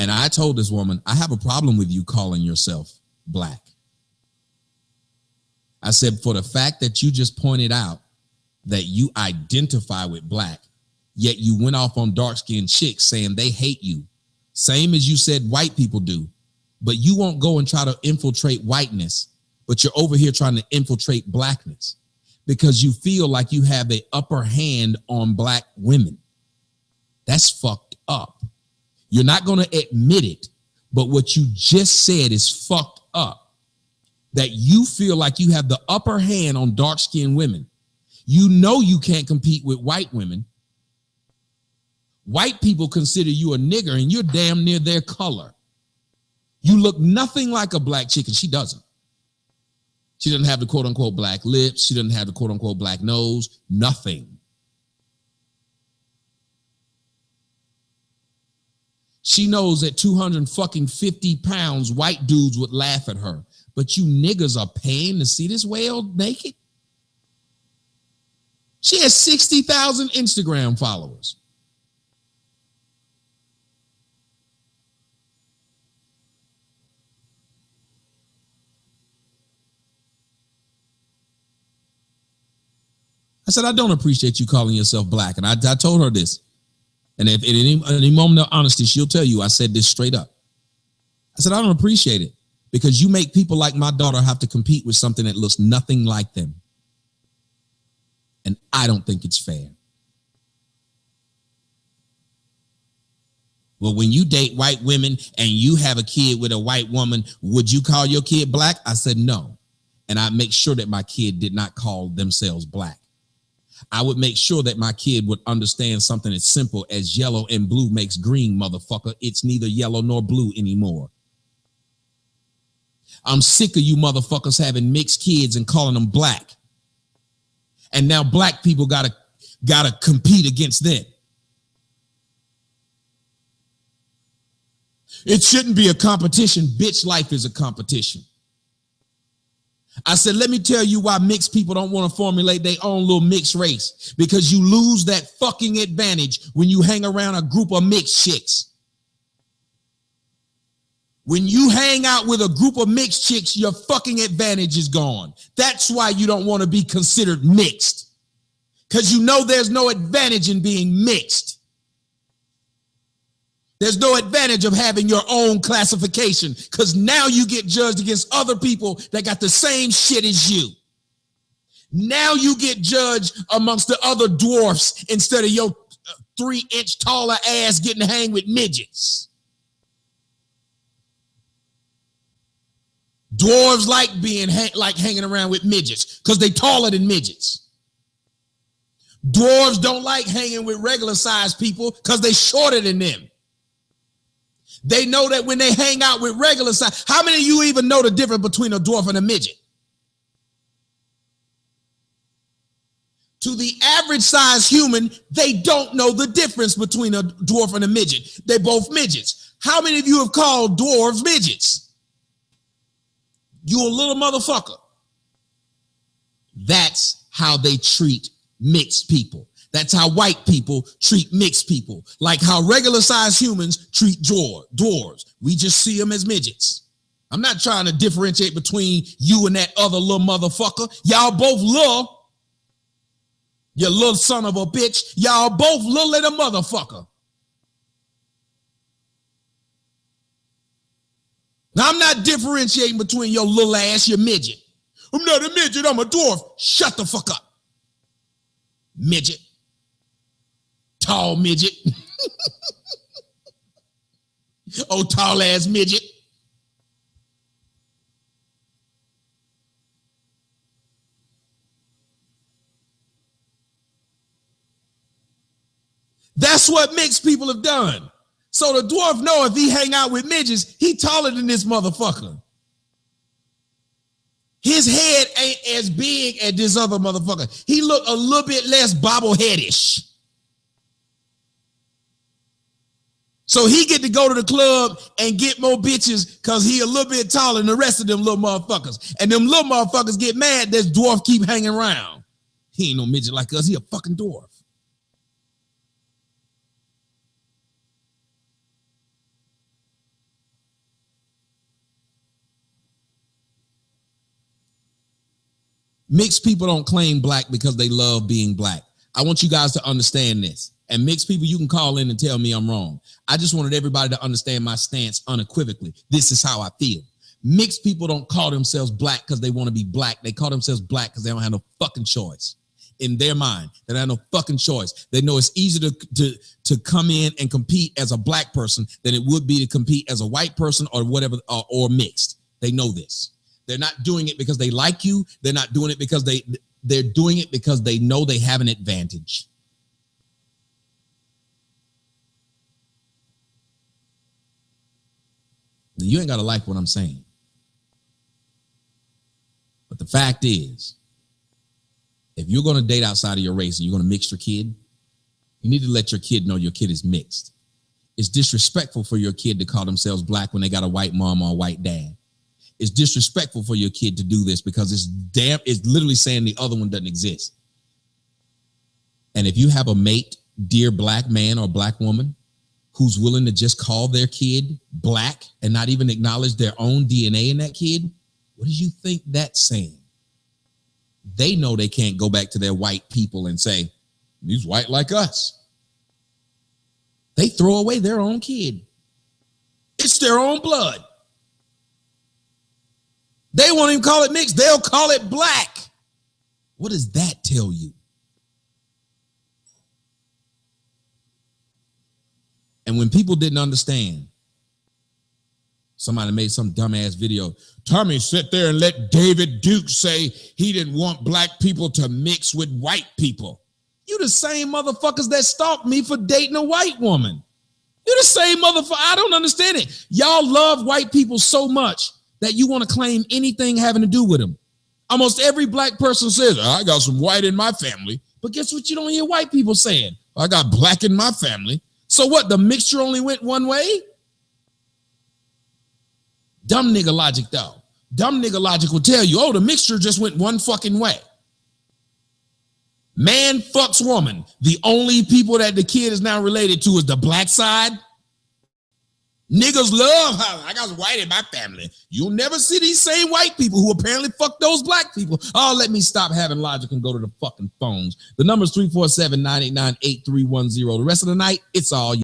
And I told this woman, I have a problem with you calling yourself black. I said, for the fact that you just pointed out that you identify with black, yet you went off on dark-skinned chicks saying they hate you, same as you said white people do, but you won't go and try to infiltrate whiteness, but you're over here trying to infiltrate blackness because you feel like you have an upper hand on black women. That's fucked up. You're not going to admit it, but what you just said is fucked up. That you feel like you have the upper hand on dark-skinned women. You know you can't compete with white women. White people consider you a nigger and you're damn near their color. You look nothing like a black chick, and she doesn't. She doesn't have the quote-unquote black lips. She doesn't have the quote-unquote black nose. Nothing. She knows at 250 pounds, white dudes would laugh at her. But you niggas are paying to see this whale naked? She has 60,000 Instagram followers. I said, I don't appreciate you calling yourself black. And I told her this. And if at any moment of honesty, she'll tell you I said this straight up. I said, I don't appreciate it because you make people like my daughter have to compete with something that looks nothing like them. And I don't think it's fair. Well, when you date white women and you have a kid with a white woman, would you call your kid black? I said no. And I make sure that my kid did not call themselves black. I would make sure that my kid would understand something as simple as yellow and blue makes green, motherfucker. It's neither yellow nor blue anymore. I'm sick of you motherfuckers having mixed kids and calling them black. And now black people gotta compete against them. It shouldn't be a competition. Bitch, life is a competition. I said, let me tell you why mixed people don't want to formulate their own little mixed race. Because you lose that fucking advantage when you hang around a group of mixed chicks. When you hang out with a group of mixed chicks, your fucking advantage is gone. That's why you don't want to be considered mixed. Because you know there's no advantage in being mixed. There's no advantage of having your own classification because now you get judged against other people that got the same shit as you. Now you get judged amongst the other dwarfs instead of your 3-inch taller ass getting to hang with midgets. Dwarves like being hanging around with midgets because they taller than midgets. Dwarves don't like hanging with regular sized people because they shorter than them. They know that when they hang out with regular size, how many of you even know the difference between a dwarf and a midget? To the average size human, they don't know the difference between a dwarf and a midget. They're both midgets. How many of you have called dwarves midgets? You a little motherfucker. That's how they treat mixed people. That's how white people treat mixed people. Like how regular sized humans treat dwarves. We just see them as midgets. I'm not trying to differentiate between you and that other little motherfucker. Y'all both little. You little son of a bitch. Y'all both little than a motherfucker. Now I'm not differentiating between your little ass, your midget. I'm not a midget, I'm a dwarf. Shut the fuck up. Midget. Tall midget. Oh, tall ass midget. That's what mixed people have done. So the dwarf know if he hang out with midgets, he taller than this motherfucker. His head ain't as big as this other motherfucker. He look a little bit less bobbleheadish. So he get to go to the club and get more bitches because he a little bit taller than the rest of them little motherfuckers. And them little motherfuckers get mad this dwarf keep hanging around. He ain't no midget like us. He a fucking dwarf. Mixed people don't claim black because they love being black. I want you guys to understand this. And mixed people, you can call in and tell me I'm wrong. I just wanted everybody to understand my stance unequivocally. This is how I feel. Mixed people don't call themselves black because they want to be black. They call themselves black because they don't have no fucking choice. In their mind, they don't have no fucking choice. They know it's easier to come in and compete as a black person than it would be to compete as a white person or whatever, or mixed. They know this. They're not doing it because they like you. They're not doing it because they're doing it because they know they have an advantage. You ain't got to like what I'm saying. But the fact is, if you're going to date outside of your race and you're going to mix your kid, you need to let your kid know your kid is mixed. It's disrespectful for your kid to call themselves black when they got a white mom or a white dad. It's disrespectful for your kid to do this because it's literally saying the other one doesn't exist. And if you have a mate, dear black man or black woman, who's willing to just call their kid black and not even acknowledge their own DNA in that kid, what do you think that's saying? They know they can't go back to their white people and say, he's white like us. They throw away their own kid. It's their own blood. They won't even call it mixed. They'll call it black. What does that tell you? And when people didn't understand, somebody made some dumbass video. Tommy sit there and let David Duke say he didn't want black people to mix with white people. You the same motherfuckers that stalked me for dating a white woman. You the same motherfucker. I don't understand it. Y'all love white people so much that you want to claim anything having to do with them. Almost every black person says, I got some white in my family. But guess what you don't hear white people saying? I got black in my family. So what, the mixture only went one way? Dumb nigga logic, though. Dumb nigga logic will tell you, oh, the mixture just went one fucking way. Man fucks woman. The only people that the kid is now related to is the black side. Niggas love how I got white in my family. You'll never see these same white people who apparently fuck those black people. Oh, let me stop having logic and go to the fucking phones. The number is 347-989-8310. The rest of the night, it's all you.